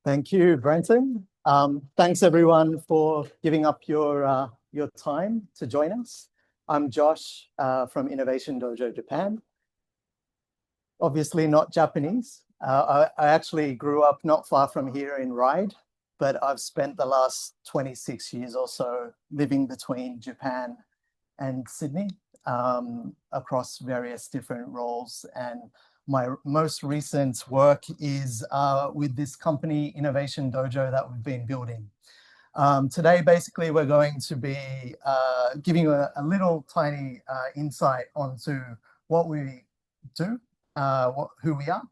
Thank you, Brenton. Thanks everyone for giving up your time to join us. I'm Josh from Innovation Dojo Japan. Obviously not Japanese. I actually grew up not far from here in Ryde, but I've spent the last 26 years or so living between Japan and Sydney across various different roles. And my most recent work is with this company, Innovation Dojo, that we've been building. Today, basically, we're going to be giving you a little tiny insight onto what we do, who we are.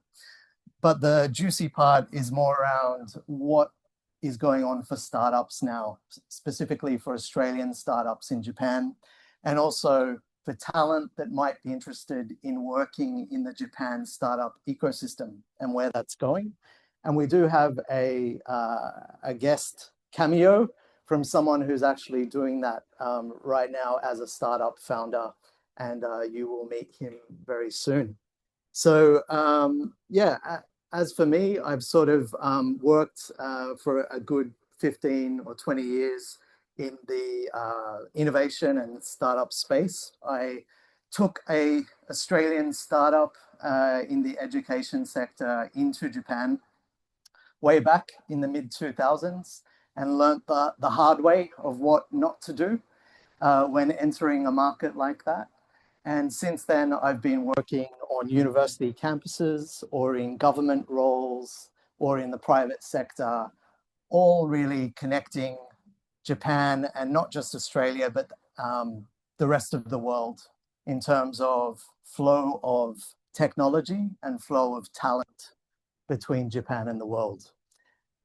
But the juicy part is more around what is going on for startups now, specifically for Australian startups in Japan, and also for talent that might be interested in working in the Japan startup ecosystem and where that's going. And we do have a guest cameo from someone who's actually doing that right now as a startup founder, and you will meet him very soon. So yeah, as for me, I've sort of worked for a good 15 or 20 years in the innovation and startup space. I took a Australian startup in the education sector into Japan way back in the mid-2000s and learned the hard way of what not to do when entering a market like that. And since then, I've been working on university campuses or in government roles or in the private sector, all really connecting Japan and not just Australia, but the rest of the world in terms of flow of technology and flow of talent between Japan and the world.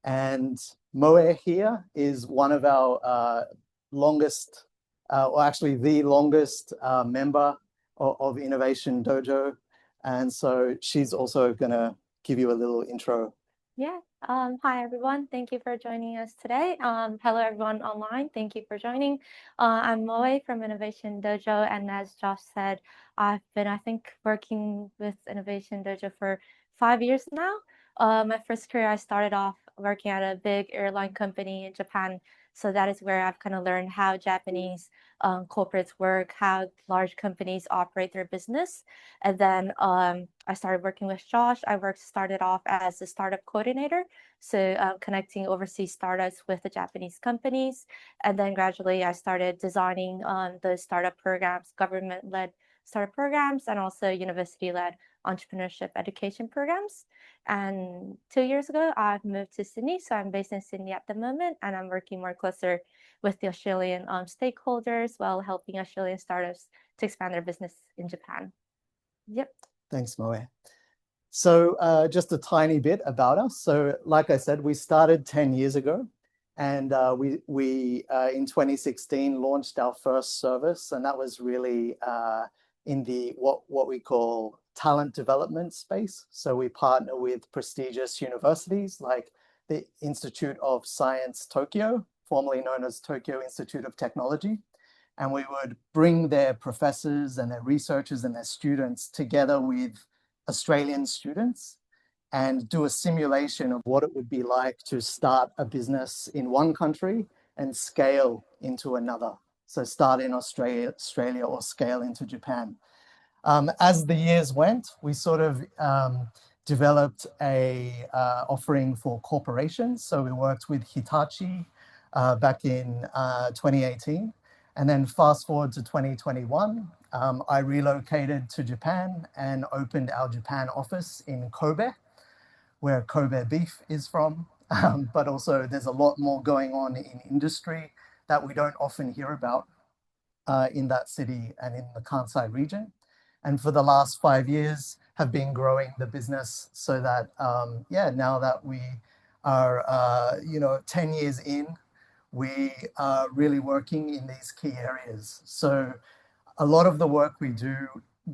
And Moe here is one of our longest, or actually the longest member of Innovation Dojo. And so she's also gonna give you a little intro. Yeah. Hi, everyone. Thank you for joining us today. Hello, everyone online. Thank you for joining. I'm Moe from Innovation Dojo. And as Josh said, I've been, I think, working with Innovation Dojo for 5 years now. My first career, I started off working at a big airline company in Japan. So that is where I've kind of learned how Japanese corporates work, how large companies operate their business. And then I started working with Josh. Started off as a startup coordinator, so connecting overseas startups with the Japanese companies. And then gradually I started designing the startup programs, government-led startup programs, and also university-led entrepreneurship education programs. And 2 years ago, I've moved to Sydney. So I'm based in Sydney at the moment, and I'm working more closer with the Australian stakeholders while helping Australian startups to expand their business in Japan. Yep. Thanks, Moe. So just a tiny bit about us. So like I said, we started 10 years ago, and we in 2016 launched our first service, and that was really in the what we call talent development space. So we partner with prestigious universities like the Institute of Science Tokyo, formerly known as Tokyo Institute of Technology. And we would bring their professors and their researchers and their students together with Australian students and do a simulation of what it would be like to start a business in one country and scale into another. So start in Australia or scale into Japan. As the years went, we sort of developed a offering for corporations. So we worked with Hitachi back in 2018. And then fast forward to 2021, I relocated to Japan and opened our Japan office in Kobe, where Kobe beef is from. But also there's a lot more going on in industry that we don't often hear about in that city and in the Kansai region. And for the last 5 years have been growing the business so that, yeah, now that we are, 10 years in, we are really working in these key areas. So a lot of the work we do,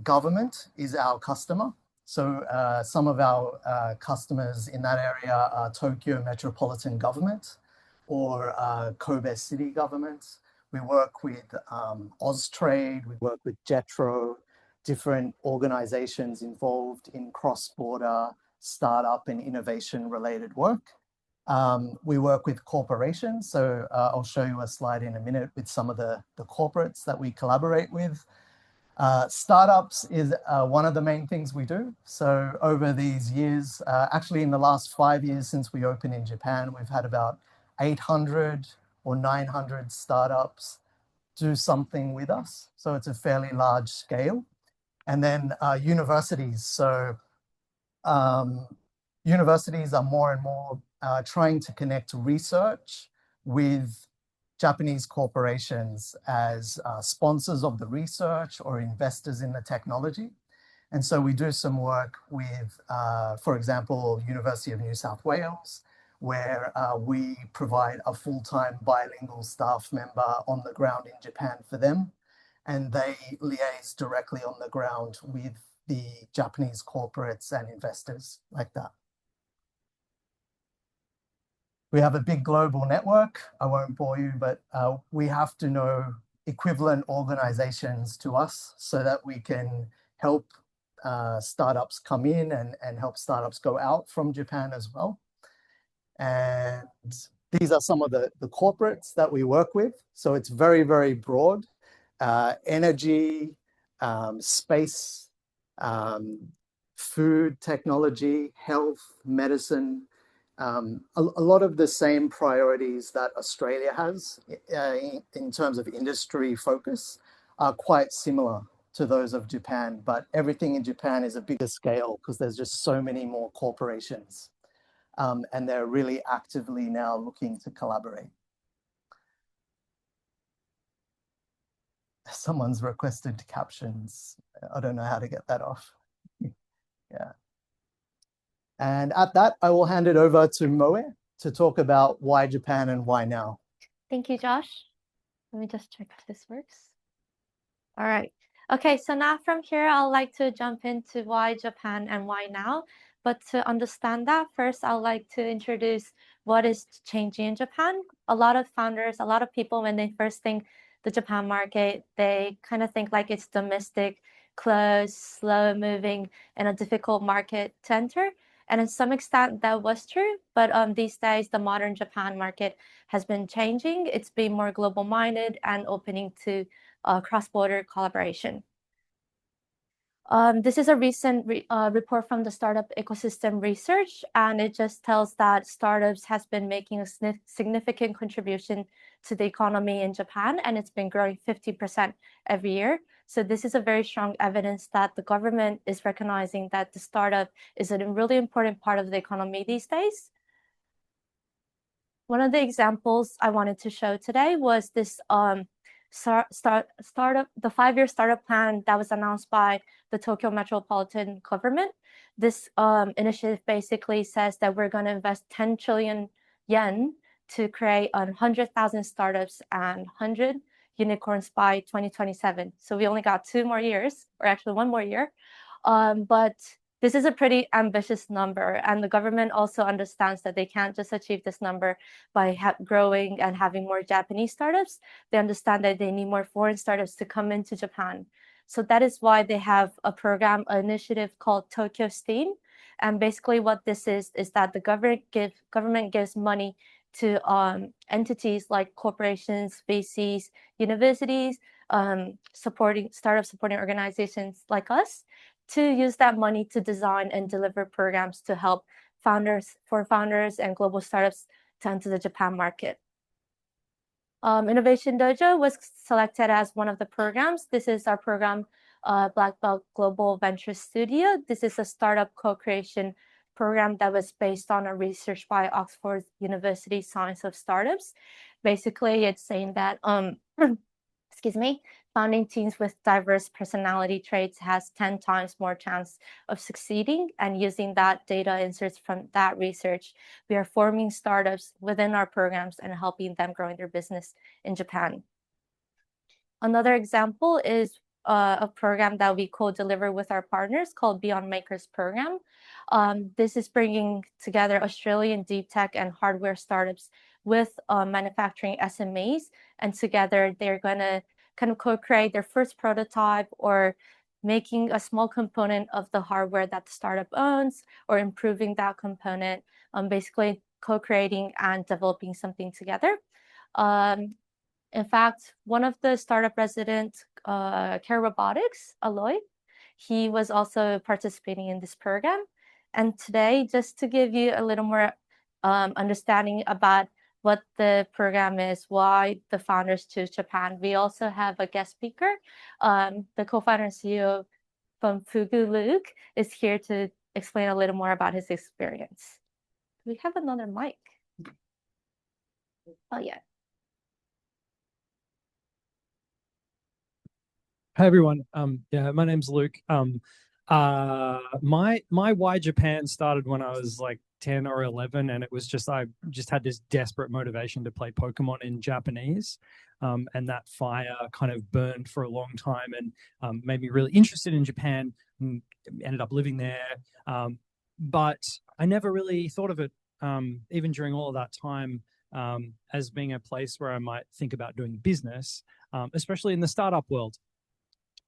government is our customer. So some of our customers in that area are Tokyo Metropolitan Government or Kobe City Government. We work with Austrade, we work with Jetro, different organizations involved in cross-border startup and innovation related work. We work with corporations. So I'll show you a slide in a minute with some of the corporates that we collaborate with. Startups is one of the main things we do. So over these years, actually in the last 5 years since we opened in Japan, we've had about 800 or 900 startups do something with us. So it's a fairly large scale. And then universities. So universities are more and more trying to connect research with Japanese corporations as sponsors of the research or investors in the technology. And so we do some work with, for example, University of New South Wales, where we provide a full-time bilingual staff member on the ground in Japan for them. And they liaise directly on the ground with the Japanese corporates and investors like that. We have a big global network. I won't bore you, but we have to know equivalent organizations to us so that we can help startups come in and help startups go out from Japan as well. And these are some of the corporates that we work with. So it's very, very broad. Energy, space, food, technology, health, medicine, a lot of the same priorities that Australia has in terms of industry focus are quite similar to those of Japan, but everything in Japan is a bigger scale because there's just so many more corporations. And they're really actively now looking to collaborate. Someone's requested captions. I don't know how to get that off. Yeah. And at that, I will hand it over to Moe to talk about why Japan and why now. Thank you, Josh. Let me just check if this works. All right. Okay, so now from here, I'd like to jump into why Japan and why now. But to understand that, first, I'd like to introduce what is changing in Japan. A lot of founders, a lot of people, when they first think the Japan market, they kind of think like it's domestic, closed, slow moving, and a difficult market to enter. And in some extent, that was true. But these days, the modern Japan market has been changing. It's been more global minded and opening to cross-border collaboration. This is a recent report from the Startup Ecosystem Research, and it just tells that startups has been making a significant contribution to the economy in Japan, and it's been growing 50% every year. So this is a very strong evidence that the government is recognizing that the startup is a really important part of the economy these days. One of the examples I wanted to show today was this startup, the 5-year startup plan that was announced by the Tokyo Metropolitan Government. This initiative basically says that we're going to invest 10 trillion yen to create 100,000 startups and 100 unicorns by 2027. So we only got 2 more years, or actually 1 more year. But this is a pretty ambitious number, and the government also understands that they can't just achieve this number by growing and having more Japanese startups. They understand that they need more foreign startups to come into Japan. So that is why they have a program, an initiative called Tokyo STEAM. And basically what this is that the government gives money to entities like corporations, VCs, universities, startup supporting organizations like us, to use that money to design and deliver programs to help founders and global startups to enter the Japan market. Innovation Dojo was selected as one of the programs. This is our program, Black Belt Global Venture Studio. This is a startup co-creation program that was based on a research by Oxford University Science of Startups. Basically, it's saying that founding teams with diverse personality traits has 10 times more chance of succeeding. And using that data inserts from that research, we are forming startups within our programs and helping them growing their business in Japan. Another example is a program that we co-deliver with our partners called Beyond Makers program. This is bringing together Australian deep tech and hardware startups with manufacturing SMEs, and together they're going to kind of co-create their first prototype or making a small component of the hardware that the startup owns or improving that component, basically co-creating and developing something together. In fact, one of the startup residents, Care Robotics, Aloy, he was also participating in this program. And today, just to give you a little more understanding about what the program is, why the founders choose Japan, we also have a guest speaker. The co-founder and CEO from Fugu, Luke, is here to explain a little more about his experience. We have another mic. Oh, yeah. Hi everyone. Yeah, my name's Luke. My why Japan started when I was like 10 or 11, and it was just I just had this desperate motivation to play Pokemon in Japanese, and that fire kind of burned for a long time and made me really interested in Japan. And ended up living there, but I never really thought of it, even during all of that time, as being a place where I might think about doing business, especially in the startup world.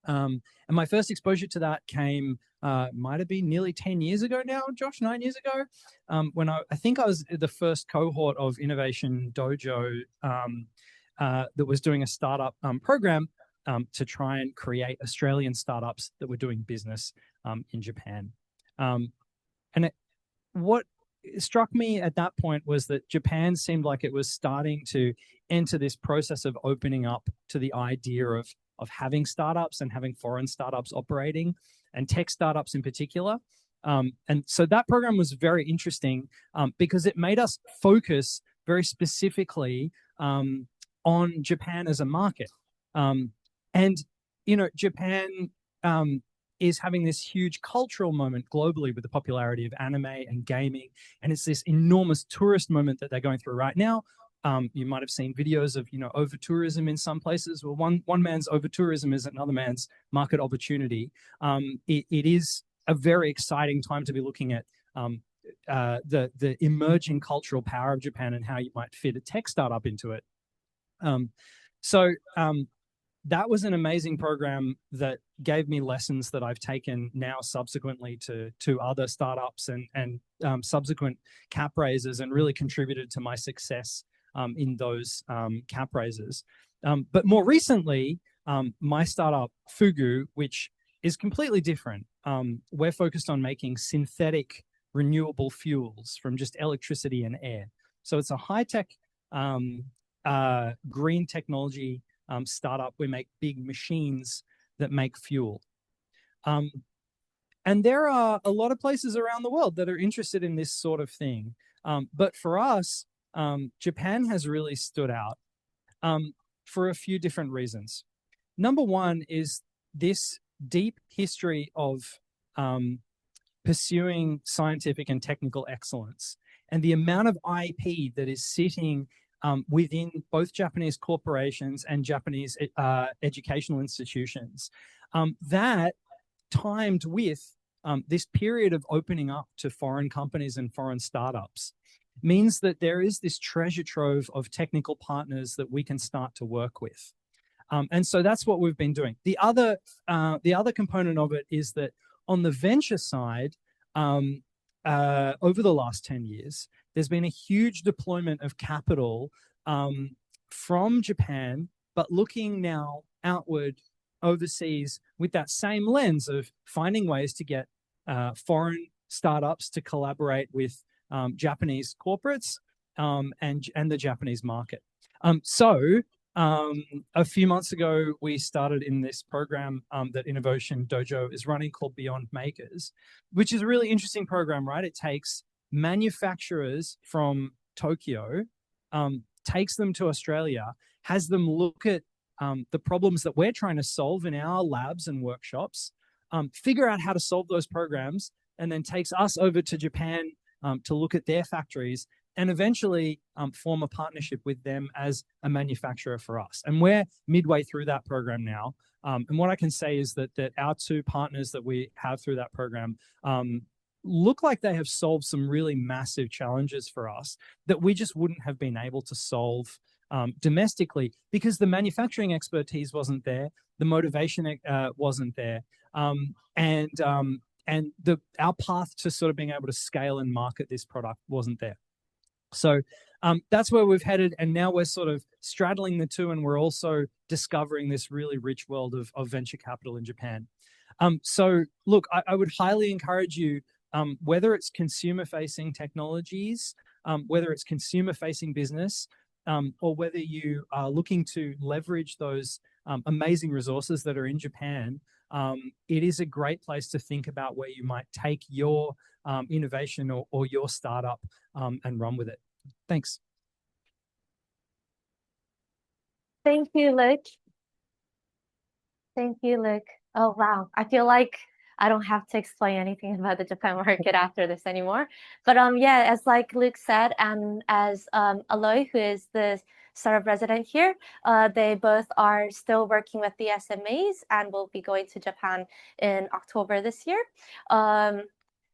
And my first exposure to that came, might have been nearly 10 years ago now, Josh, 9 years ago, when I think I was the first cohort of Innovation Dojo that was doing a startup program to try and create Australian startups that were doing business in Japan. What struck me at that point was that Japan seemed like it was starting to enter this process of opening up to the idea of having startups and having foreign startups operating, and tech startups in particular. And so that program was very interesting because it made us focus very specifically on Japan as a market. And, you know, Japan is having this huge cultural moment globally with the popularity of anime and gaming. And it's this enormous tourist moment that they're going through right now. You might have seen videos of, you know, over tourism in some places. Well, one man's over tourism is another man's market opportunity. It is a very exciting time to be looking at the emerging cultural power of Japan and how you might fit a tech startup into it. That was an amazing program that gave me lessons that I've taken now subsequently to other startups and subsequent cap raises, and really contributed to my success in those cap raises. But more recently, my startup, Fugu, which is completely different. We're focused on making synthetic renewable fuels from just electricity and air. So it's a high-tech green technology startup. We make big machines that make fuel. And there are a lot of places around the world that are interested in this sort of thing. But for us, Japan has really stood out for a few different reasons. Number one is this deep history of pursuing scientific and technical excellence, and the amount of IP that is sitting within both Japanese corporations and Japanese educational institutions, that timed with this period of opening up to foreign companies and foreign startups means that there is this treasure trove of technical partners that we can start to work with. And so that's what we've been doing. The other component of it is that on the venture side, over the last 10 years, there's been a huge deployment of capital from Japan, but looking now outward overseas with that same lens of finding ways to get foreign startups to collaborate with Japanese corporates and the Japanese market. A few months ago, we started in this program that Innovation Dojo is running called Beyond Makers, which is a really interesting program, right? It takes manufacturers from Tokyo, takes them to Australia, has them look at the problems that we're trying to solve in our labs and workshops, figure out how to solve those programs, and then takes us over to Japan to look at their factories, and eventually form a partnership with them as a manufacturer for us. And we're midway through that program now. And what I can say is that our two partners that we have through that program look like they have solved some really massive challenges for us that we just wouldn't have been able to solve domestically, because the manufacturing expertise wasn't there, the motivation wasn't there, and our path to sort of being able to scale and market this product wasn't there. So that's where we've headed. And now we're sort of straddling the two, and we're also discovering this really rich world of venture capital in Japan. So look, I would highly encourage you, whether it's consumer-facing technologies, whether it's consumer-facing business, or whether you are looking to leverage those amazing resources that are in Japan, it is a great place to think about where you might take your innovation or your startup and run with it. Thanks. Thank you, Luke. Thank you, Luke. Oh, wow. I feel like I don't have to explain anything about the Japan market after this anymore. But yeah, as like Luke said, and as Aloy, who is the startup resident here, they both are still working with the SMEs and will be going to Japan in October this year.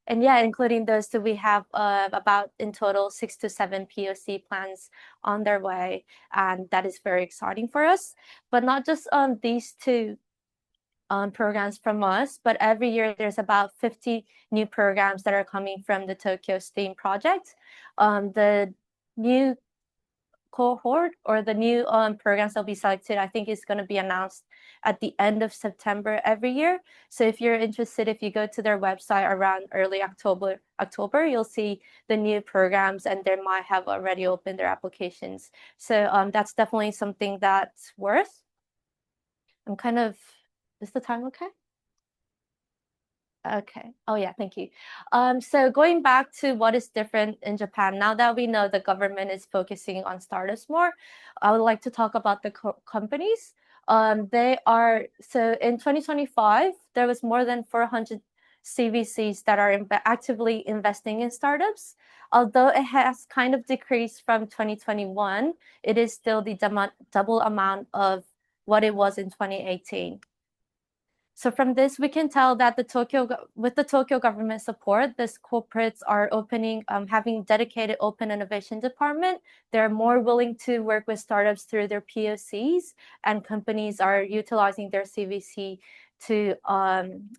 And yeah, including those two, we have about in total 6 to 7 POC plans on their way, and that is very exciting for us. But not just these two programs from us, but every year there's about 50 new programs that are coming from the Tokyo STEAM project. The new cohort or the new programs that'll be selected, I think is going to be announced at the end of September every year. So if you're interested, if you go to their website around early October, you'll see the new programs, and they might have already opened their applications. So that's definitely something that's worth. Is the time okay? Okay. Oh yeah, thank you. So going back to what is different in Japan, now that we know the government is focusing on startups more, I would like to talk about the companies. So in 2025, there was more than 400 CVCs that are actively investing in startups. Although it has kind of decreased from 2021, it is still the double amount of what it was in 2018. So from this, we can tell that with the Tokyo government support, these corporates are having dedicated open innovation department. They're more willing to work with startups through their POCs, and companies are utilizing their CVC to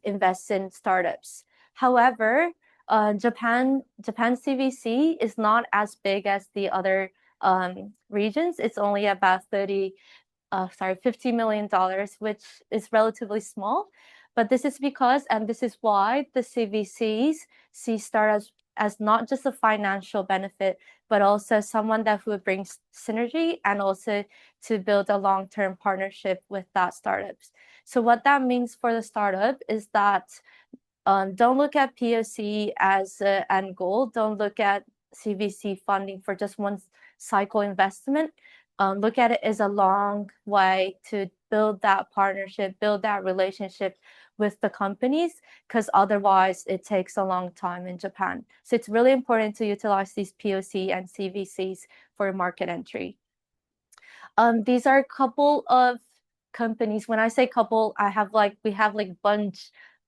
invest in startups. However, Japan CVC is not as big as the other regions. It's only about $50 million, which is relatively small. But this is because, and this is why, the CVCs see startups as not just a financial benefit, but also someone who would bring synergy and also to build a long-term partnership with that startups. So what that means for the startup is that don't look at POC as an end goal. Don't look at CVC funding for just one cycle investment. Look at it as a long way to build that partnership, build that relationship with the companies, because otherwise it takes a long time in Japan. So it's really important to utilize these POC and CVCs for market entry. These are a couple of companies. When I say couple, we have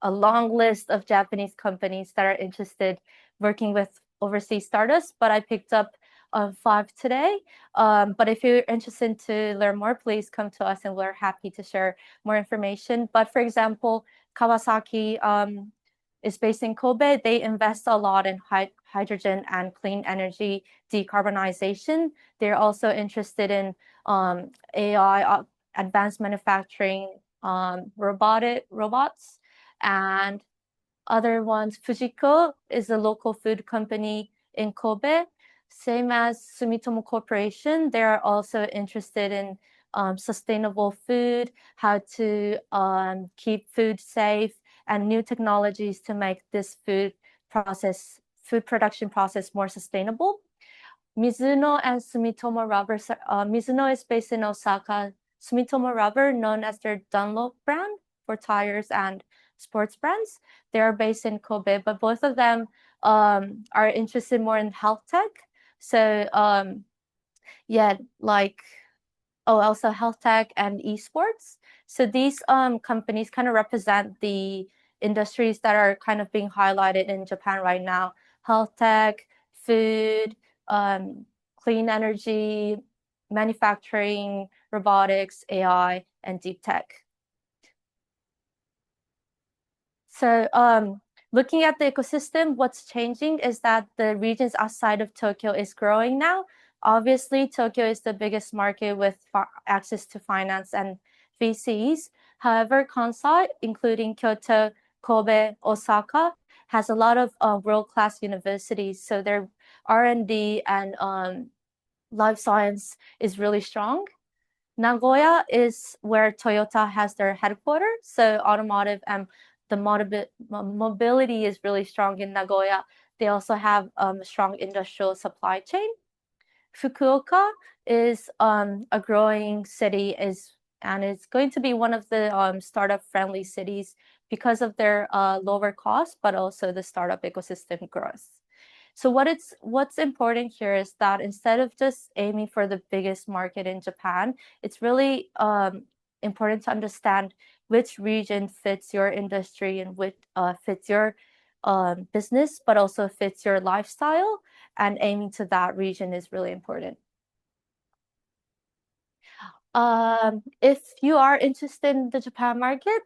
a long list of Japanese companies that are interested working with overseas startups, but I picked up 5 today. But if you're interested to learn more, please come to us and we're happy to share more information. But for example, Kawasaki is based in Kobe. They invest a lot in hydrogen and clean energy decarbonization. They're also interested in AI, advanced manufacturing, robots, and other ones. Fujiko is a local food company in Kobe. Same as Sumitomo Corporation, they are also interested in sustainable food, how to keep food safe, and new technologies to make this food production process more sustainable. Mizuno and Sumitomo Rubber. Mizuno is based in Osaka. Sumitomo Rubber, known as their Dunlop brand for tires and sports brands, they are based in Kobe, but both of them are interested more in health tech. So also health tech and esports. So these companies kind of represent the industries that are kind of being highlighted in Japan right now: health tech, food, clean energy, manufacturing, robotics, AI, and deep tech. So Looking at the ecosystem, what's changing is that the regions outside of Tokyo is growing now. Obviously, Tokyo is the biggest market with access to finance and VCs. However, Kansai, including Kyoto, Kobe, Osaka, has a lot of world-class universities. So their R&D and life science is really strong. Nagoya is where Toyota has their headquarters. So automotive and the mobility is really strong in Nagoya. They also have a strong industrial supply chain. Fukuoka is a growing city, and it's going to be one of the startup-friendly cities because of their lower cost, but also the startup ecosystem growth. So what's important here is that instead of just aiming for the biggest market in Japan, it's really important to understand which region fits your industry and which fits your business, but also fits your lifestyle, and aiming to that region is really important. If you are interested in the Japan market,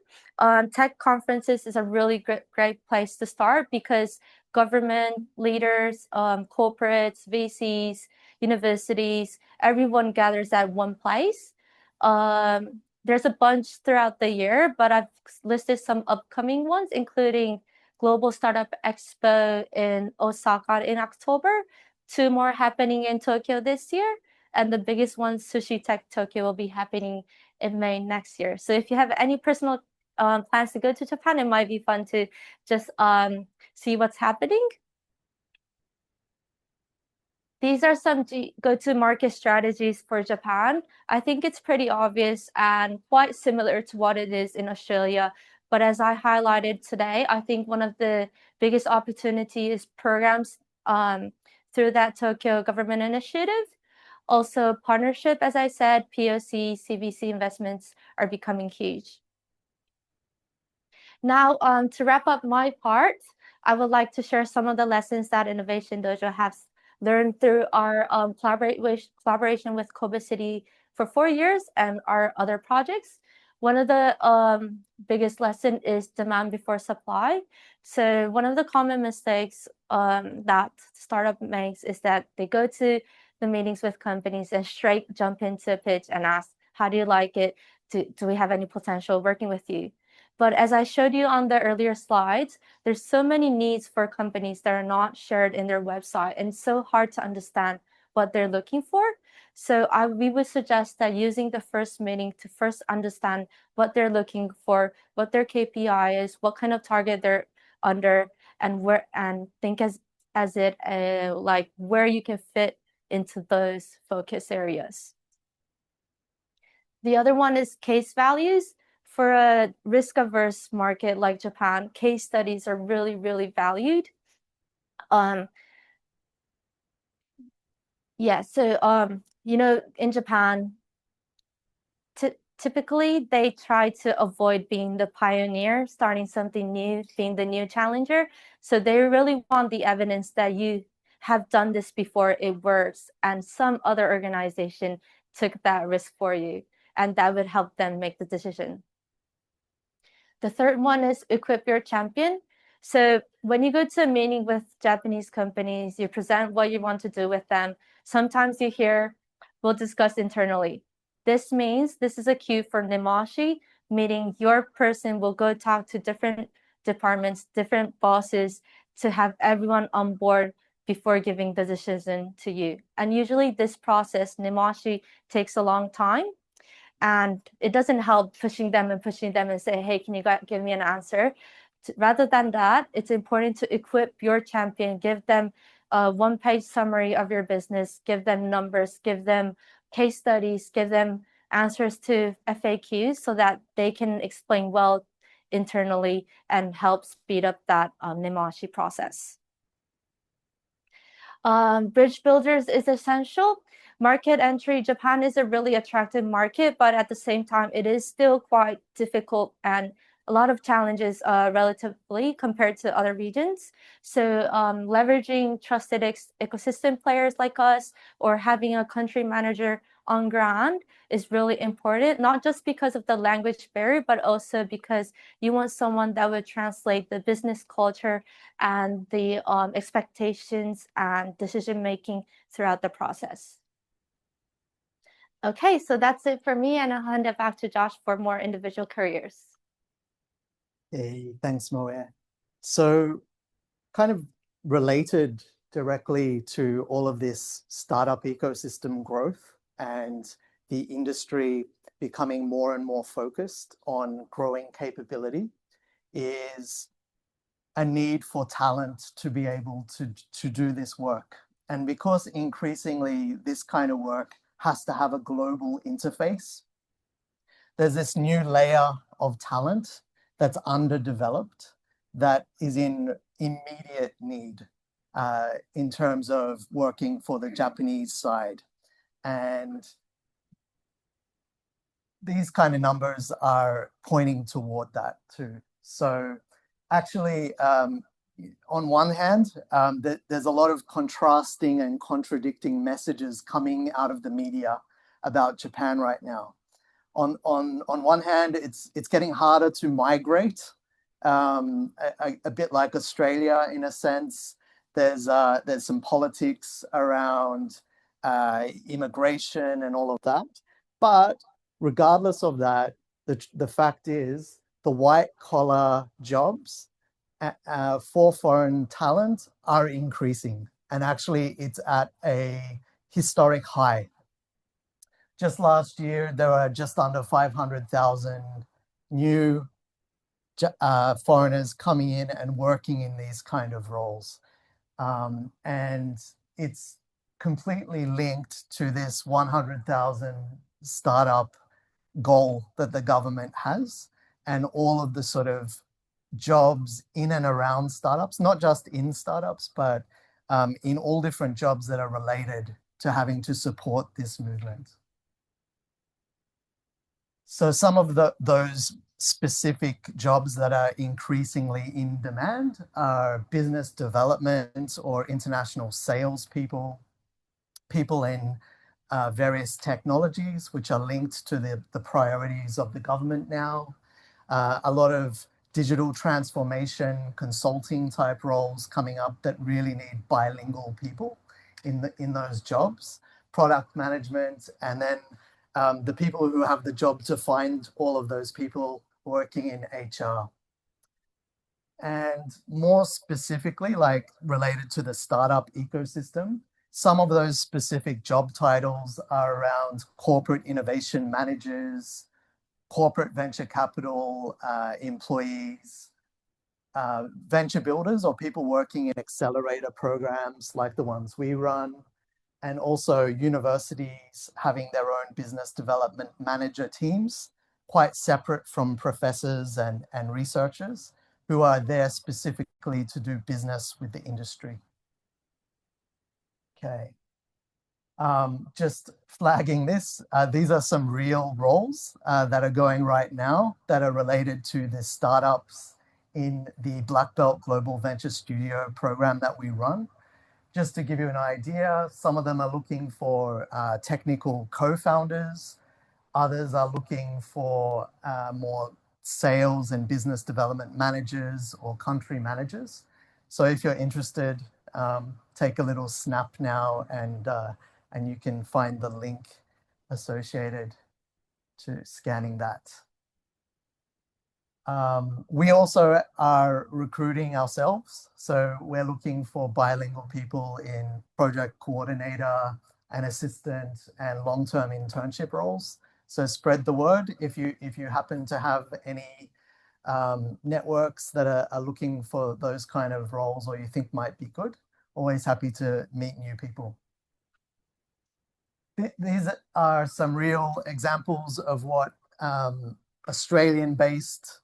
tech conferences is a really great place to start because government leaders, corporates, VCs, universities, everyone gathers at one place. There's a bunch throughout the year, but I've listed some upcoming ones, including Global Startup Expo in Osaka in October, 2 more happening in Tokyo this year, and the biggest one, Sushi Tech Tokyo, will be happening in May next year. So if you have any personal plans to go to Japan, it might be fun to just see what's happening. These are some go-to-market strategies for Japan. I think it's pretty obvious and quite similar to what it is in Australia. But as I highlighted today, I think one of the biggest opportunities is programs through that Tokyo government initiative. Also, partnership, as I said, POC, CVC investments are becoming huge. Now, to wrap up my part, I would like to share some of the lessons that Innovation Dojo has learned through our collaboration with Kobe City for 4 years and our other projects. One of the biggest lessons is demand before supply. So one of the common mistakes that startup makes is that they go to the meetings with companies and straight jump into a pitch and ask, how do you like it? Do we have any potential working with you? But as I showed you on the earlier slides, there's so many needs for companies that are not shared in their website, and it's so hard to understand what they're looking for. So we would suggest that using the first meeting to first understand what they're looking for, what their KPI is, what kind of target they're under, and think as it like where you can fit into those focus areas. The other one is case values. For a risk-averse market like Japan, case studies are really, really valued. Yeah, so you know, in Japan, typically they try to avoid being the pioneer, starting something new, being the new challenger. So they really want the evidence that you have done this before, it works, and some other organization took that risk for you, and that would help them make the decision. The third one is equip your champion. So when you go to a meeting with Japanese companies, you present what you want to do with them. Sometimes you hear, we'll discuss internally. This means this is a cue for Nemashi, meaning your person will go talk to different departments, different bosses to have everyone on board before giving the decision to you. And usually this process, Nemashi, takes a long time. And it doesn't help pushing them and say, hey, can you give me an answer? Rather than that, it's important to equip your champion, give them a 1-page summary of your business, give them numbers, give them case studies, give them answers to FAQs so that they can explain well internally and help speed up that Nemashi process. Bridge builders is essential. Market entry, Japan is a really attractive market, but at the same time, it is still quite difficult and a lot of challenges relatively compared to other regions. So leveraging trusted ecosystem players like us, or having a country manager on ground is really important, not just because of the language barrier, but also because you want someone that would translate the business culture and the expectations and decision making throughout the process. Okay, so that's it for me, and I'll hand it back to Josh for more individual careers. Hey, thanks, Moe. So kind of related directly to all of this startup ecosystem growth and the industry becoming more and more focused on growing capability is a need for talent to be able to do this work. And because increasingly this kind of work has to have a global interface, there's this new layer of talent that's underdeveloped that is in immediate need in terms of working for the Japanese side. And these kind of numbers are pointing toward that too. So actually, on one hand, there's a lot of contrasting and contradicting messages coming out of the media about Japan right now. On one hand, it's getting harder to migrate, a bit like Australia in a sense. There's some politics around immigration and all of that. But regardless of that, the fact is the white collar jobs for foreign talent are increasing. And actually, it's at a historic high. Just last year, there were just under 500,000 new foreigners coming in and working in these kind of roles. And it's completely linked to this 100,000 startup goal that the government has, and all of the sort of jobs in and around startups, not just in startups, but in all different jobs that are related to having to support this movement. So some of those specific jobs that are increasingly in demand are business development or international sales people in various technologies which are linked to the priorities of the government now. A lot of digital transformation consulting type roles coming up that really need bilingual people in those jobs, product management, and then the people who have the job to find all of those people working in HR. And more specifically, like related to the startup ecosystem, some of those specific job titles are around corporate innovation managers, corporate venture capital employees, venture builders, or people working in accelerator programs like the ones we run, and also universities having their own business development manager teams, quite separate from professors and researchers who are there specifically to do business with the industry. Okay. Just flagging this, these are some real roles that are going right now that are related to the startups in the Black Belt Global Venture Studio program that we run. Just to give you an idea, some of them are looking for technical co-founders. Others are looking for more sales and business development managers or country managers. So if you're interested, take a little snap now and you can find the link associated to scanning that. We also are recruiting ourselves. So we're looking for bilingual people in project coordinator and assistant and long-term internship roles. So spread the word if you happen to have any networks that are looking for those kind of roles or you think might be good. Always happy to meet new people. These are some real examples of what Australian-based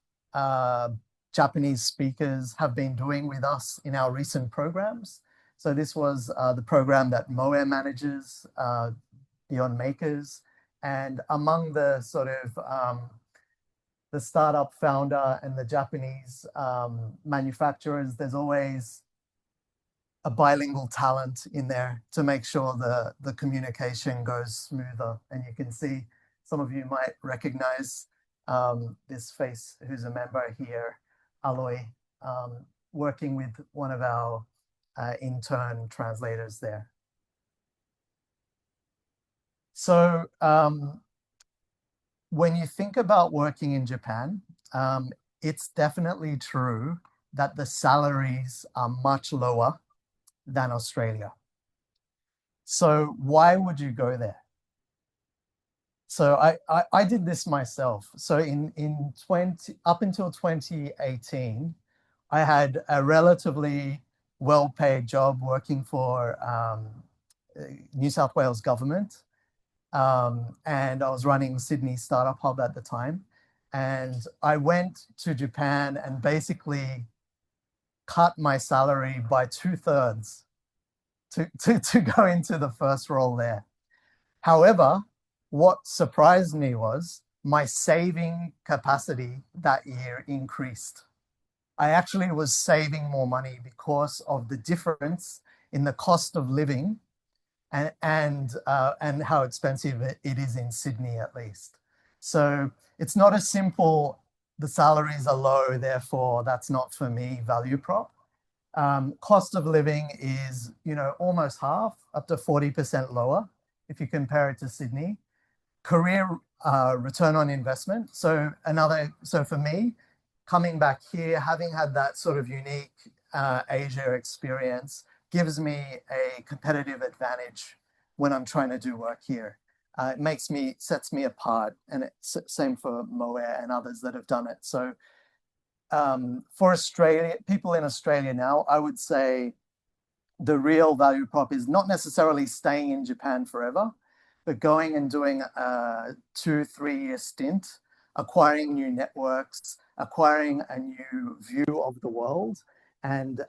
Japanese speakers have been doing with us in our recent programs. So this was the program that Moe manages, Beyond Makers. And among the sort of the startup founder and the Japanese manufacturers, there's always a bilingual talent in there to make sure the communication goes smoother. And you can see, some of you might recognize this face who's a member here, Aloy, working with one of our intern translators there. So when you think about working in Japan, it's definitely true that the salaries are much lower than Australia. So why would you go there? So I did this myself. So up until 2018, I had a relatively well-paid job working for New South Wales government. And I was running Sydney Startup Hub at the time. And I went to Japan and basically cut my salary by 2/3 to go into the first role there. However, what surprised me was my saving capacity that year increased. I actually was saving more money because of the difference in the cost of living and how expensive it is in Sydney, at least. So it's not a simple, the salaries are low, therefore that's not for me value prop. Cost of living is, almost half, up to 40% lower if you compare it to Sydney. Career return on investment. So for me, coming back here, having had that sort of unique Asia experience gives me a competitive advantage when I'm trying to do work here. It sets me apart, and it's same for Moe and others that have done it. So for people in Australia now, I would say the real value prop is not necessarily staying in Japan forever, but going and doing a 2-3 year stint, acquiring new networks, acquiring a new view of the world, and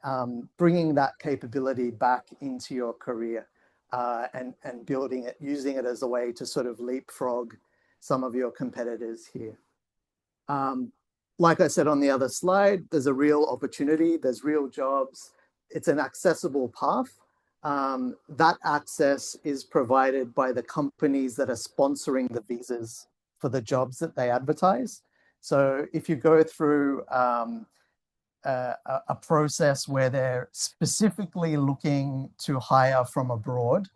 bringing that capability back into your career and building it, using it as a way to sort of leapfrog some of your competitors here. Like I said on the other slide, there's a real opportunity, there's real jobs. It's an accessible path. That access is provided by the companies that are sponsoring the visas for the jobs that they advertise. So if you go through a process where they're specifically looking to hire from abroad,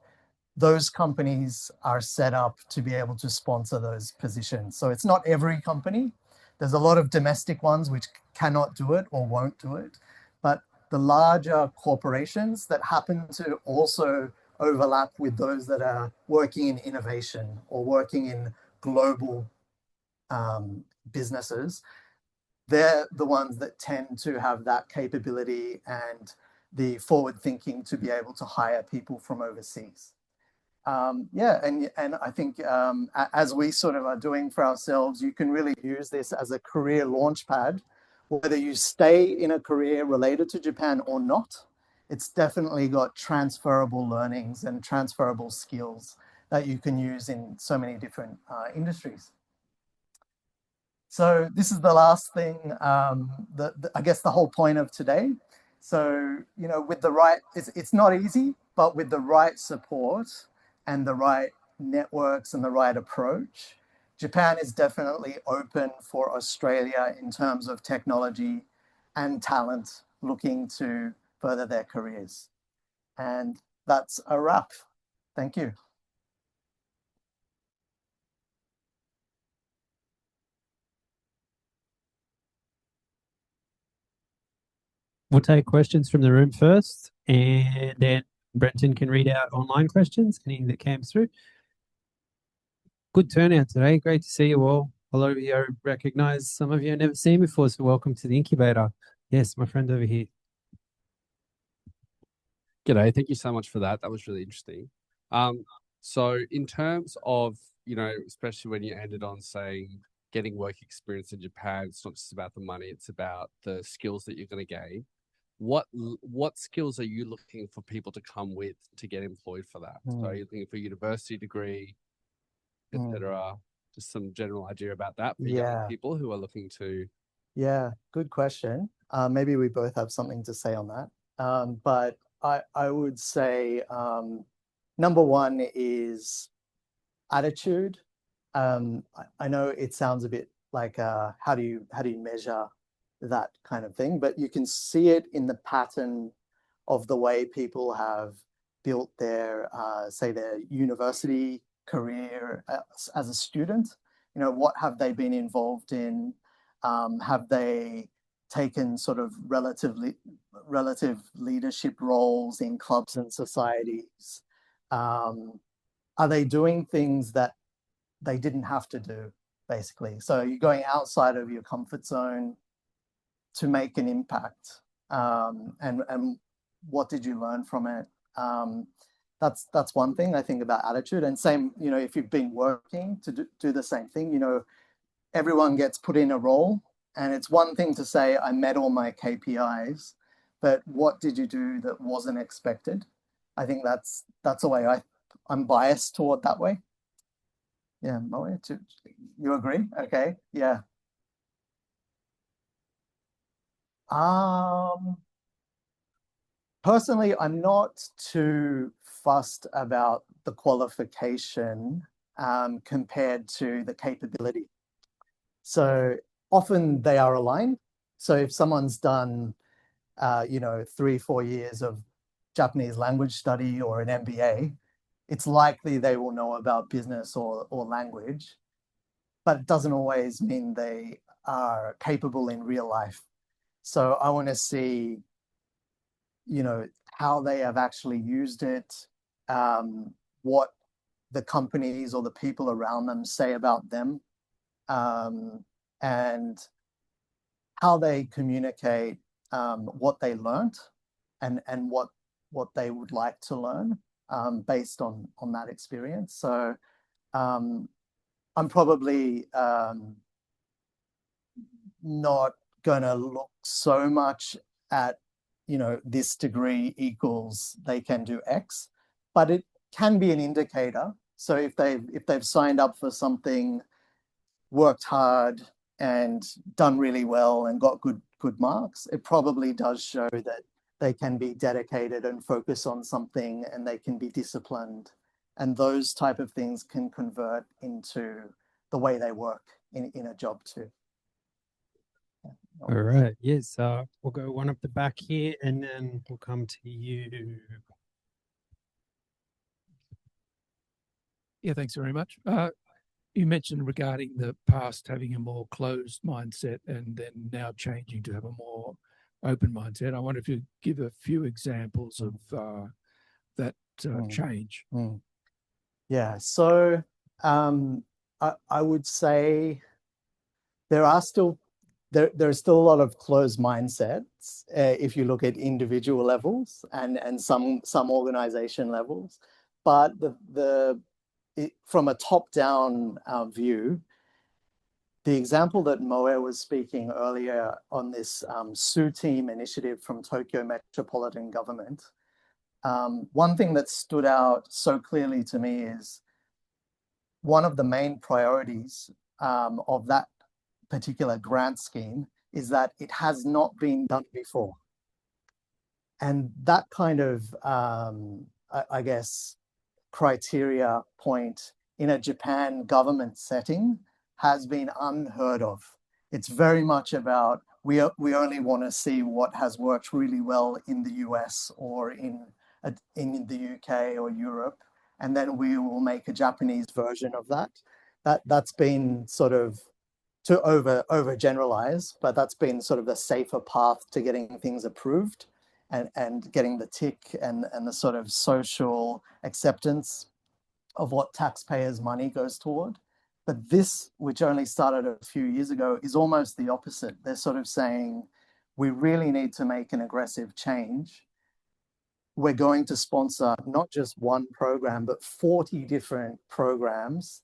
those companies are set up to be able to sponsor those positions. So it's not every company. There's a lot of domestic ones which cannot do it or won't do it. But the larger corporations that happen to also overlap with those that are working in innovation or working in global businesses, they're the ones that tend to have that capability and the forward thinking to be able to hire people from overseas. And I think as we sort of are doing for ourselves, you can really use this as a career launchpad. Whether you stay in a career related to Japan or not, it's definitely got transferable learnings and transferable skills that you can use in so many different industries. So this is the last thing, I guess the whole point of today. So, with the right, it's not easy, but with the right support and the right networks and the right approach, Japan is definitely open for Australia in terms of technology and talent looking to further their careers. And that's a wrap. Thank you. We'll take questions from the room first, and then Brenton can read out online questions, anything that came through. Good turnout today. Great to see you all. A lot of you I recognize, some of you I've never seen before, so welcome to the incubator. Yes, my friend over here. G'day. Thank you so much for that. That was really interesting. So in terms of, especially when you ended on saying getting work experience in Japan, it's not just about the money, it's about the skills that you're going to gain. What skills are you looking for people to come with to get employed for that? So are you looking for a university degree, etc.? Just some general idea about that for Yeah. young people who are looking to. Yeah, good question. Maybe we both have something to say on that. But I would say number one is attitude. I know it sounds a bit like how do you measure that kind of thing, but you can see it in the pattern of the way people have built their say their university career as a student. You know, what have they been involved in? Have they taken sort of relative leadership roles in clubs and societies? Are they doing things that they didn't have to do, basically? So you're going outside of your comfort zone to make an impact. And what did you learn from it? That's one thing I think about attitude. And same, you know, if you've been working to do the same thing, you know, everyone gets put in a role, and it's one thing to say I met all my KPIs, but what did you do that wasn't expected? I think that's the way I'm biased toward that way. Yeah, Moe, you agree? Okay, yeah. Personally, I'm not too fussed about the qualification compared to the capability. So often they are aligned. So if someone's done, you know, 3-4 years of Japanese language study or an MBA, it's likely they will know about business or language, but it doesn't always mean they are capable in real life. So I want to see, you know, how they have actually used it, what the companies or the people around them say about them, and how they communicate what they learned and what they would like to learn based on that experience. So I'm probably not going to look so much at, you know, this degree equals they can do X, but it can be an indicator. So if they've signed up for something, worked hard and done really well and got good marks, it probably does show that they can be dedicated and focus on something, and they can be disciplined, and those type of things can convert into the way they work in a job too. All right. Yes. We'll go one up the back here, and then we'll come to you. Yeah, thanks very much. You mentioned regarding the past having a more closed mindset and then now changing to have a more open mindset. I wonder if you'd give a few examples of that change. Yeah, so I would say there's still a lot of closed mindsets if you look at individual levels and some organization levels, but from a top-down view, the example that Moe was speaking earlier on this SU team initiative from Tokyo Metropolitan Government, one thing that stood out so clearly to me is one of the main priorities of that particular grant scheme is that it has not been done before. And that kind of, I guess, criteria point in a Japan government setting has been unheard of. It's very much about we only want to see what has worked really well in the US or in the UK or Europe, and then we will make a Japanese version of that. That's been sort of, to over generalize, but that's been sort of the safer path to getting things approved and getting the tick and the sort of social acceptance of what taxpayers' money goes toward. But this, which only started a few years ago, is almost the opposite. They're sort of saying, we really need to make an aggressive change. We're going to sponsor not just one program, but 40 different programs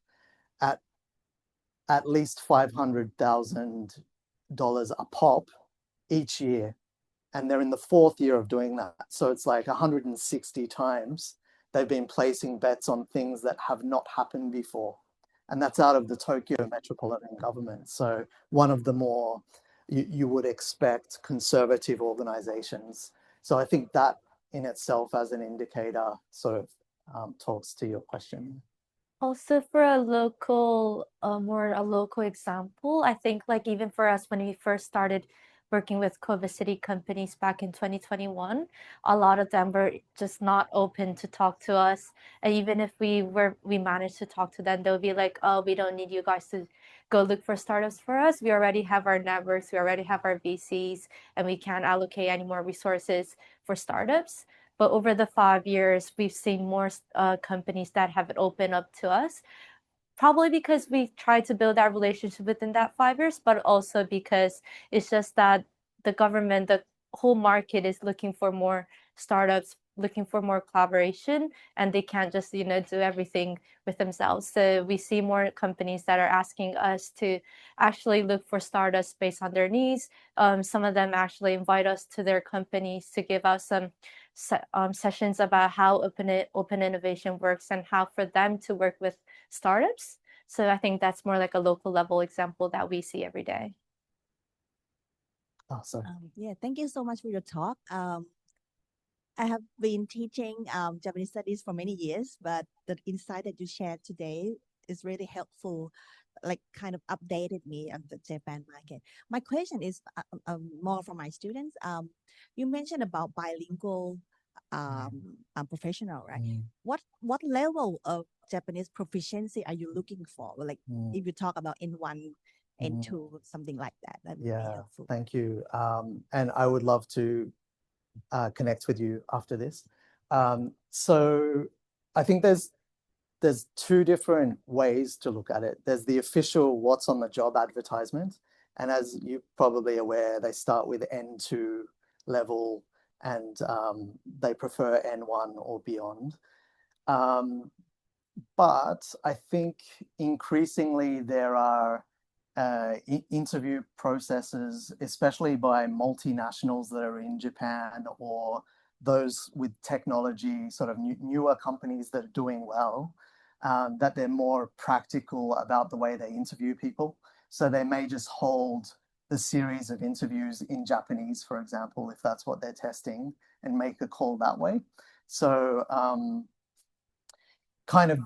at least $500,000 a pop each year. And they're in the 4th year of doing that. So it's like 160 times they've been placing bets on things that have not happened before. and that's out of the Tokyo metropolitan government. So one of the more you would expect conservative organizations. So I think that in itself as an indicator sort of talks to your question. Also, for a local, more a local example, I think like even for us when we first started working with Culver City companies back in 2021, a lot of them were just not open to talk to us. And even if we managed to talk to them, they'll be like, "Oh, we don't need you guys to go look for startups for us. We already have our networks, we already have our VCs, and we can't allocate any more resources for startups." But over the 5 years, we've seen more companies that have opened up to us, probably because we tried to build that relationship within that 5 years, but also because it's just that the government, the whole market is looking for more startups, looking for more collaboration, and they can't just, do everything with themselves. So we see more companies that are asking us to actually look for startups based on their needs. Some of them actually invite us to their companies to give us some sessions about how open innovation works and how for them to work with startups. So I think that's more like a local level example that we see every day. Awesome. Yeah, thank you so much for your talk. I have been teaching Japanese studies for many years, but the insight that you shared today is really helpful, like kind of updated me on the Japan market. My question is more for my students. You mentioned about bilingual professional, right? What level of Japanese proficiency are you looking for? Like if you talk about N1, N2, something like that, that would be helpful. Thank you. And I would love to connect with you after this. So I think there's two different ways to look at it. There's the official what's on the job advertisement. And as you're probably aware, they start with N2 level and they prefer N1 or beyond. But I think increasingly there are interview processes, especially by multinationals that are in Japan or those with technology, sort of newer companies that are doing well, that they're more practical about the way they interview people. So they may just hold the series of interviews in Japanese, for example, if that's what they're testing, and make a call that way. So kind of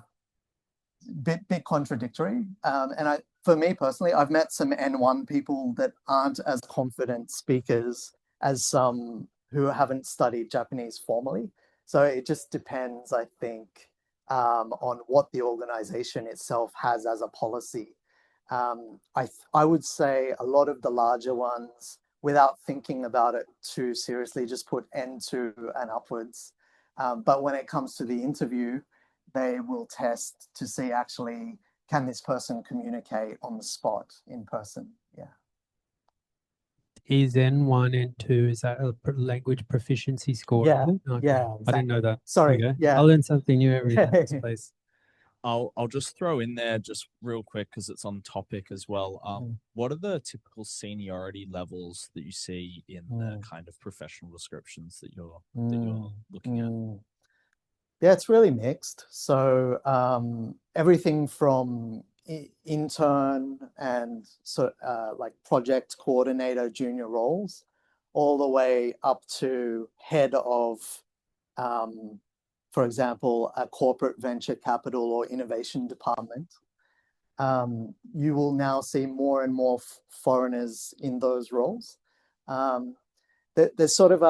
bit contradictory. And for me personally, I've met some N1 people that aren't as confident speakers as some who haven't studied Japanese formally. So it just depends, I think, on what the organization itself has as a policy. I would say a lot of the larger ones, without thinking about it too seriously, just put N2 and upwards. But when it comes to the interview, they will test to see actually, can this person communicate on the spot in person? Yeah. Is N1 and 2, is that a language proficiency score? Yeah, Okay. yeah, I didn't exactly. know that. Sorry, Okay. yeah. I learn something new every day in this place. I'll just throw in there just real quick because it's on topic as well. What are the typical seniority levels that you see in the kind of professional descriptions that you're looking at? Yeah, it's really mixed. So everything from intern and like project coordinator junior roles, all the way up to head of, for example, a corporate venture capital or innovation department. You will now see more and more foreigners in those roles. There's sort of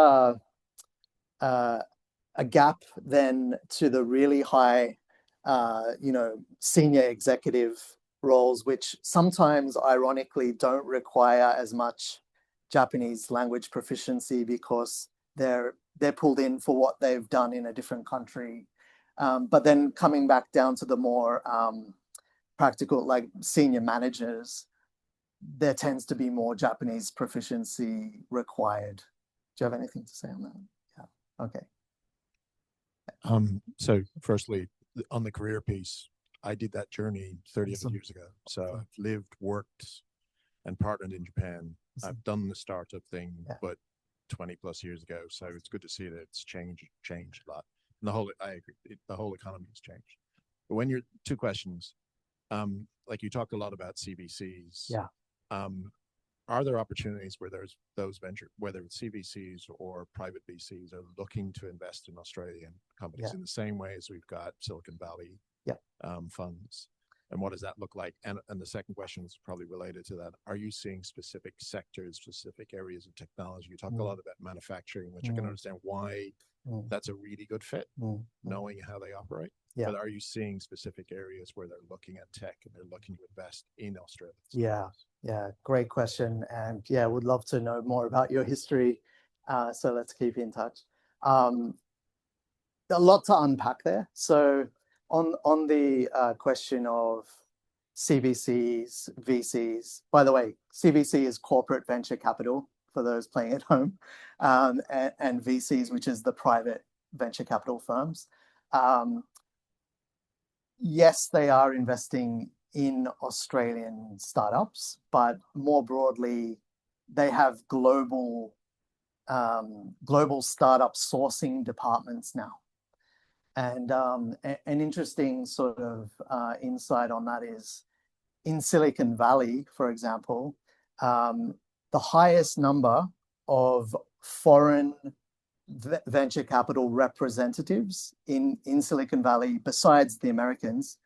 a gap then to the really high, senior executive roles, which sometimes ironically don't require as much Japanese language proficiency because they're pulled in for what they've done in a different country. But then coming back down to the more practical, like senior managers, there tends to be more Japanese proficiency required. Do you have anything to say on that? Yeah. Okay. So firstly, on the career piece, I did that journey 30 years ago. So I've lived, worked, and partnered in Japan. I've done the startup thing, but 20 plus years ago. So it's good to see that it's changed a lot. And I agree, the whole economy has changed. But two questions. like you talked a lot about CVCs. Yeah. Are there opportunities where there's those whether it's CVCs or private VCs, are looking to invest in Australian companies in the same way as we've got Silicon Valley funds? And what does that look like? And the second question is probably related to that. Are you seeing specific sectors, specific areas of technology? You talk a lot about manufacturing, which I can understand why that's a really good fit, knowing how they operate. Yeah. But are you seeing specific areas where they're looking at tech and they're looking to invest in Australia? Yeah, great question. And yeah, would love to know more about your history. So let's keep in touch. A lot to unpack there. So on the question of CVCs, VCs, by the way, CVC is corporate venture capital for those playing at home, and VCs, which is the private venture capital firms. Yes, they are investing in Australian startups, but more broadly, they have global startup sourcing departments now. And an interesting sort of insight on that is in Silicon Valley, for example, the highest number of foreign venture capital representatives in Silicon Valley, besides the Americans,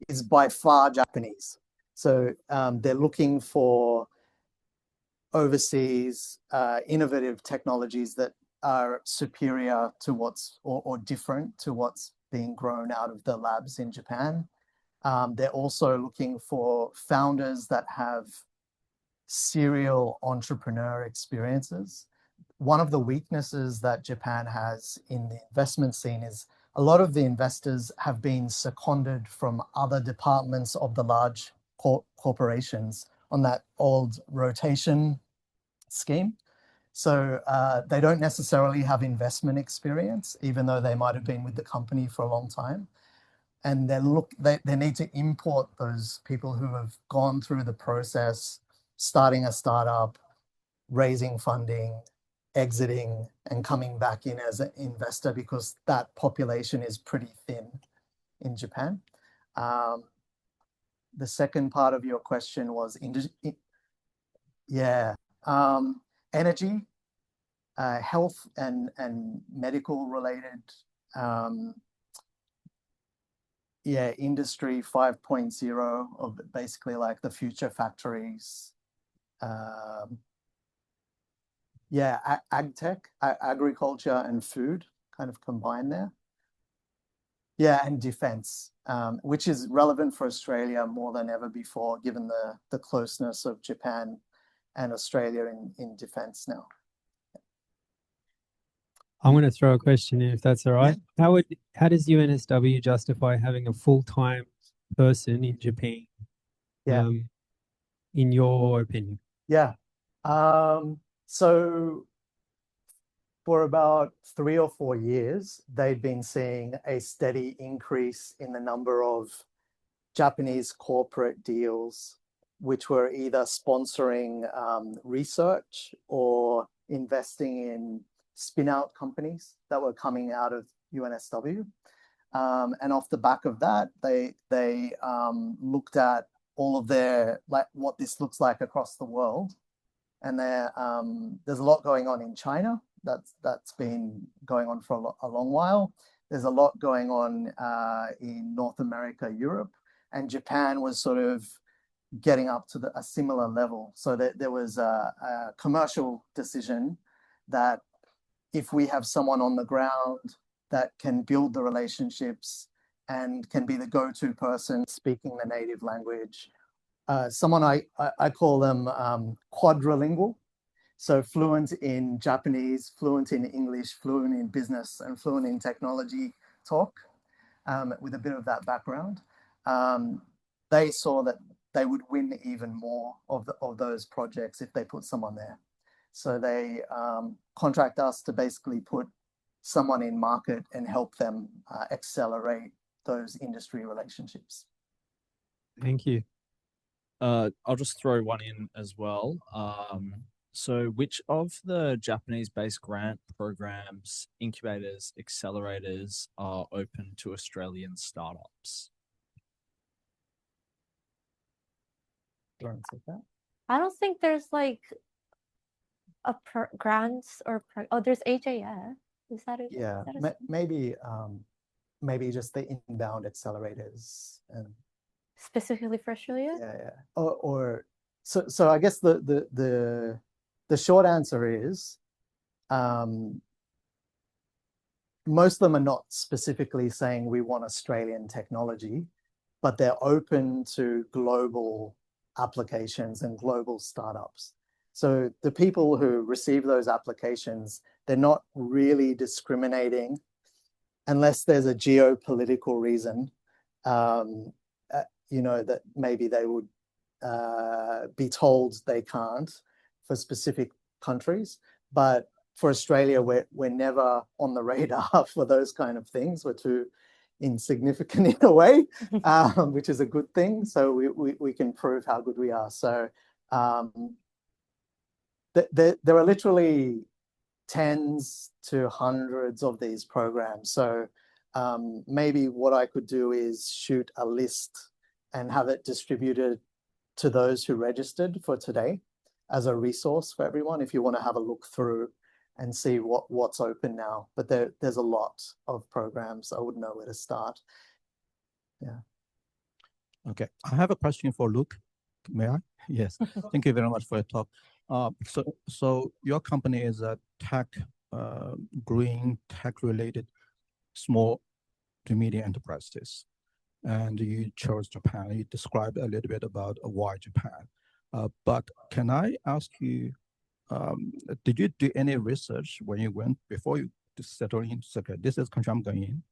is by far Japanese. So they're looking for overseas innovative technologies that are superior to what's or different to what's being grown out of the labs in Japan. They're also looking for founders that have serial entrepreneur experiences. One of the weaknesses that Japan has in the investment scene is a lot of the investors have been seconded from other departments of the large corporations on that old rotation scheme. So they don't necessarily have investment experience, even though they might have been with the company for a long time. And they need to import those people who have gone through the process, starting a startup, raising funding, exiting, and coming back in as an investor, because that population is pretty thin in Japan. The second part of your question was energy, health and medical related, industry 5.0 of basically like the future factories. Ag tech, agriculture and food kind of combined there. Yeah, and defense, which is relevant for Australia more than ever before, given the closeness of Japan and Australia in defense now. I'm going to throw a question in, if that's all right. Yeah. How does UNSW justify having a full-time person in Japan? Yeah. In your opinion? Yeah. So for about 3 or 4 years, they've been seeing a steady increase in the number of Japanese corporate deals, which were either sponsoring research or investing in spin-out companies that were coming out of UNSW. And off the back of that, they looked at all of their, like what this looks like across the world. And there's a lot going on in China. That's been going on for a long while. There's a lot going on in North America, Europe, and Japan was sort of getting up to a similar level. So there was a commercial decision that if we have someone on the ground that can build the relationships and can be the go-to person speaking the native language, someone I call them quadrilingual. So fluent in Japanese, fluent in English, fluent in business, and fluent in technology talk, with a bit of that background. They saw that they would win even more of those projects if they put someone there. So they contract us to basically put someone in market and help them accelerate those industry relationships. Thank you. I'll just throw one in as well. So which of the Japanese-based grant programs, incubators, accelerators are open to Australian startups? Do you want to take that? I don't think there's like a grants or there's HAF. Is that it? Yeah, Is that maybe just the inbound accelerators and specifically for Australia? yeah. Or so I guess the short answer is most of them are not specifically saying we want Australian technology, but they're open to global applications and global startups. So the people who receive those applications, they're not really discriminating unless there's a geopolitical reason, that maybe they would be told they can't for specific countries. But for Australia, we're never on the radar for those kind of things. We're too insignificant in a way, which is a good thing. So we can prove how good we are. So there are literally tens to hundreds of these programs. So maybe what I could do is shoot a list and have it distributed to those who registered for today as a resource for everyone if you want to have a look through and see what's open now. But there's a lot of programs. I wouldn't know where to start. Yeah. Okay, I have a question for Luke. May I? Yes. Thank you very much for your talk. So your company is a green tech-related small to medium enterprises, and you chose Japan. You described a little bit about why Japan. But can I ask you, did you do any research when you went before you settle in? Okay, this is country I'm going in,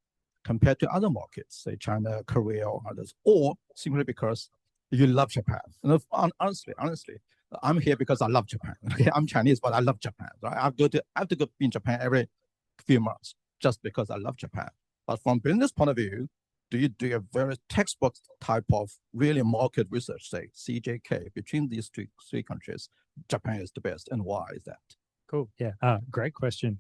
compared to other markets, say China, Korea, or others, or simply because you love Japan? And honestly, I'm here because I love Japan. Okay, I'm Chinese, but I love Japan. Right? I have to go in Japan every few months just because I love Japan. But from business point of view, do you do a very textbook type of really market research, say CJK, between these three countries, Japan is the best, and why is that? Cool. Yeah. Great question.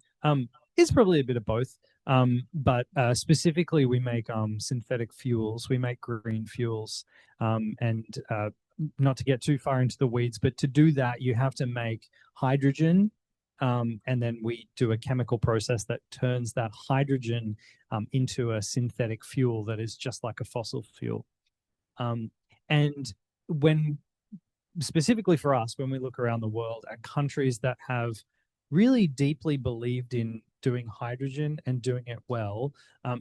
It's probably a bit of both. But specifically, we make synthetic fuels. We make green fuels, and not to get too far into the weeds, but to do that, you have to make hydrogen, and then we do a chemical process that turns that hydrogen into a synthetic fuel that is just like a fossil fuel. And when specifically for us, when we look around the world at countries that have really deeply believed in doing hydrogen and doing it well,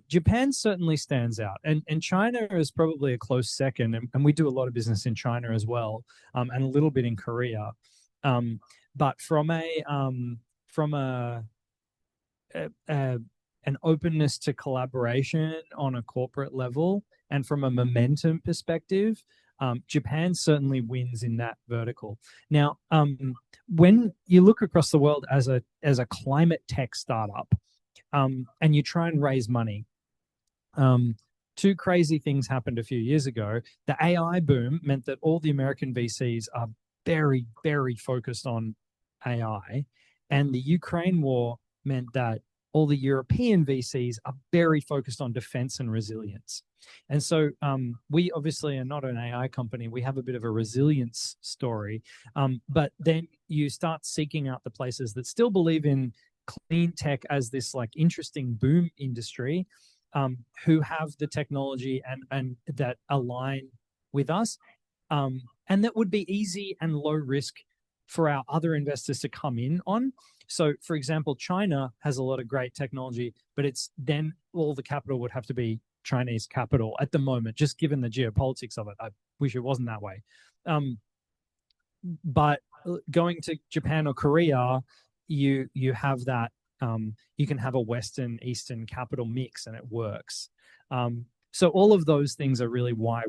Japan certainly stands out, and China is probably a close second, and we do a lot of business in China as well, and a little bit in Korea. But from an openness to collaboration on a corporate level and from a momentum perspective, Japan certainly wins in that vertical. Now, when you look across the world as a climate tech startup, and you try and raise money, two crazy things happened a few years ago. The AI boom meant that all the American VCs are very, very focused on AI, and the Ukraine war meant that all the European VCs are very focused on defense and resilience. And so we obviously are not an AI company. We have a bit of a resilience story. But then you start seeking out the places that still believe in clean tech as this like interesting boom industry, who have the technology and that align with us, and that would be easy and low risk for our other investors to come in on. So, for example, China has a lot of great technology, but it's then all the capital would have to be Chinese capital at the moment, just given the geopolitics of it. I wish it wasn't that way. But going to Japan or Korea, you have that, you can have a Western Eastern capital mix and it works. So all of those things are really why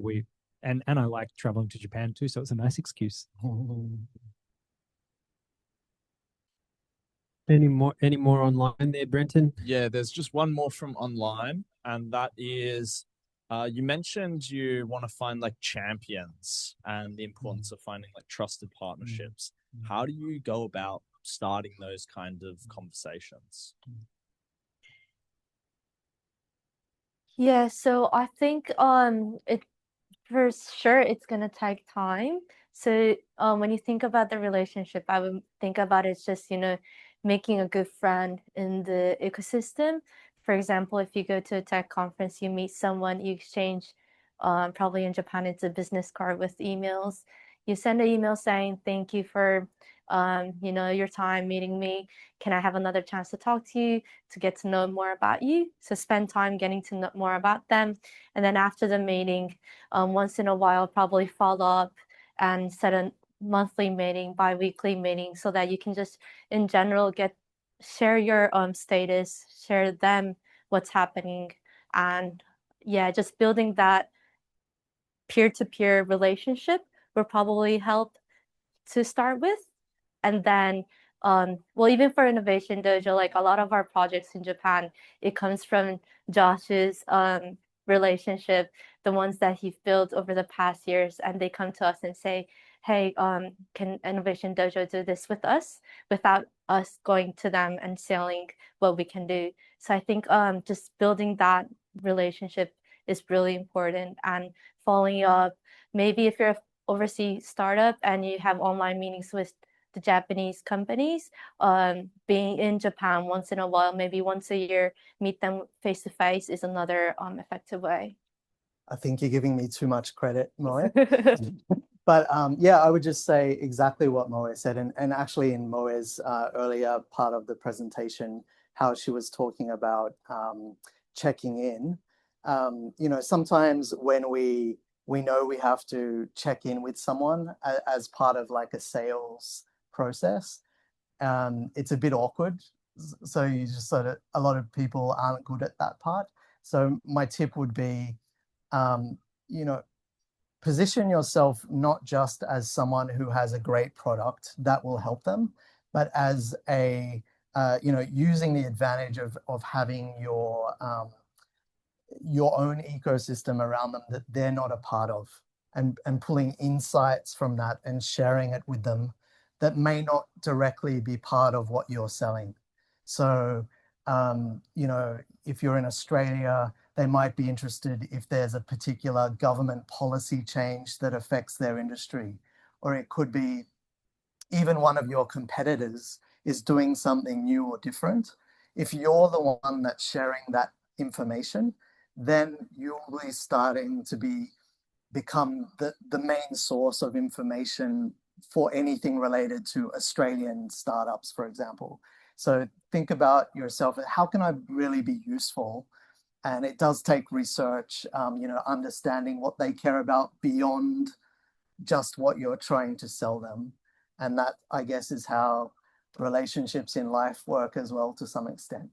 and I like traveling to Japan too, so it's a nice excuse. Any more online there, Brenton? Yeah, there's just one more from online, and that is, you mentioned you want to find like champions and the importance of finding like trusted partnerships. How do you go about starting those kind of conversations? Yeah, so I think for sure it's gonna take time. So when you think about the relationship, I would think about it as just, making a good friend in the ecosystem. For example, if you go to a tech conference, you meet someone, you exchange, probably in Japan, it's a business card with emails. You send an email saying, thank you for, your time meeting me. Can I have another chance to talk to you, to get to know more about you? So spend time getting to know more about them. And then after the meeting, once in a while, probably follow up and set a monthly meeting, bi-weekly meeting, so that you can just in general share your status, share them what's happening. And yeah, just building that peer-to-peer relationship will probably help to start with. And then well, even for Innovation Dojo, like a lot of our projects in Japan, it comes from Josh's relationship, the ones that he built over the past years, and they come to us and say, hey, can Innovation Dojo do this with us, without us going to them and selling what we can do. So I think just building that relationship is really important, and following up. Maybe if you're an overseas startup and you have online meetings with the Japanese companies, being in Japan once in a while, maybe once a year, meet them face to face is another effective way. I think you're giving me too much credit, Moe. But yeah, I would just say exactly what Moe said. And actually in Moe's earlier part of the presentation, how she was talking about checking in. Sometimes when we know we have to check in with someone as part of like a sales process, it's a bit awkward. So you just a lot of people aren't good at that part. So my tip would be, position yourself not just as someone who has a great product that will help them, but as using the advantage of having your own ecosystem around them that they're not a part of, and pulling insights from that and sharing it with them that may not directly be part of what you're selling. So, if you're in Australia, they might be interested if there's a particular government policy change that affects their industry, or it could be even one of your competitors is doing something new or different. If you're the one that's sharing that information, then you'll be starting to become the main source of information for anything related to Australian startups, for example. So think about yourself, how can I really be useful? And it does take research, understanding what they care about beyond just what you're trying to sell them. And that, I guess, is how relationships in life work as well, to some extent.